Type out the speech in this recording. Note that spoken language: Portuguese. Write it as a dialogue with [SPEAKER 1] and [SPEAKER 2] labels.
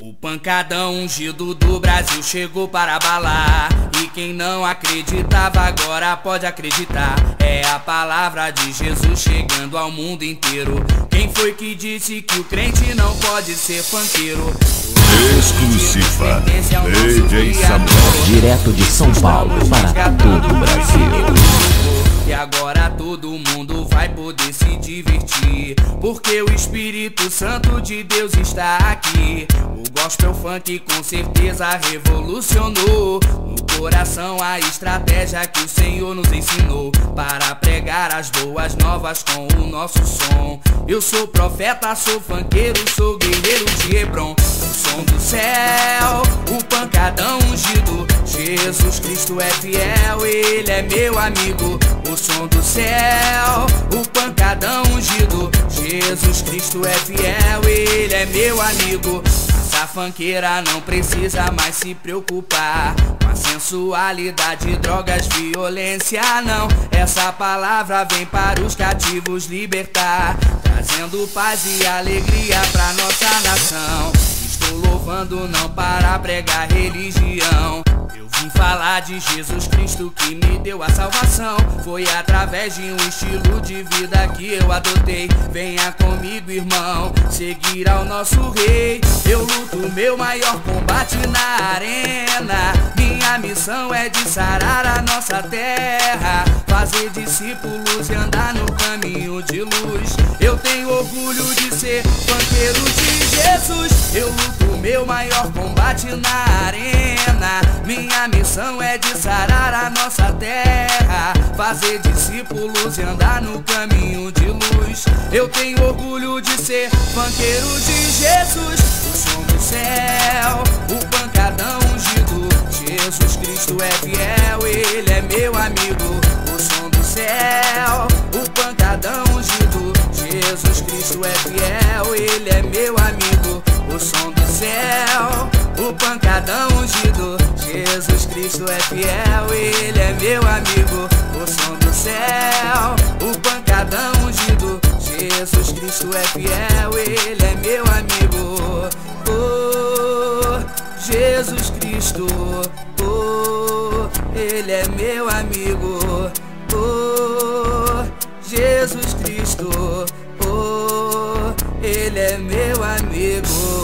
[SPEAKER 1] O pancadão ungido do Brasil chegou para abalar, e quem não acreditava agora pode acreditar. É a palavra de Jesus chegando ao mundo inteiro. Quem foi que disse que o crente não pode ser funkeiro?
[SPEAKER 2] Exclusiva DJ Samuel,
[SPEAKER 3] direto de São Paulo para todo o Brasil.
[SPEAKER 1] E agora todo mundo vai poder se divertir, porque o Espírito Santo de Deus está aqui. O gospel funk com certeza revolucionou no coração a estratégia que o Senhor nos ensinou para pregar as boas novas com o nosso som. Eu sou profeta, sou funkeiro, sou guerreiro de Hebron. O som do céu, o pancadão ungido, Jesus Cristo é fiel, Ele é meu amigo. O som do céu, o pancadão ungido, Jesus Cristo é fiel, Ele é meu amigo. Essa funkeira não precisa mais se preocupar com a sensualidade, drogas, violência, não. Essa palavra vem para os cativos libertar, trazendo paz e alegria pra nossa nação. Estou louvando não para pregar religião, eu vim falar de Jesus Cristo que me deu a salvação. Foi através de um estilo de vida que eu adotei. Venha comigo, irmão, seguir ao nosso rei. Eu luto meu maior combate na arena. Minha missão é de sarar a nossa terra, fazer discípulos e andar no caminho de luz. Eu tenho orgulho de ser funkeiro de Jesus. Eu luto meu maior combate na arena. Minha missão é de sarar a nossa terra, fazer discípulos e andar no caminho de luz. Eu tenho orgulho de ser funkeiro de Jesus. O som do céu, o pancadão ungido, Jesus Cristo é fiel, Ele é meu amigo. O som do céu, o pancadão ungido, Jesus Cristo é fiel, Ele é meu amigo. O som do céu, o pancadão ungido, Jesus Cristo é fiel, Ele é meu amigo. O som do céu, o pancadão ungido, Jesus Cristo é fiel, Ele é meu amigo. Oh, Jesus Cristo, oh, Ele é meu amigo. Oh, Jesus Cristo, oh, Ele é meu amigo.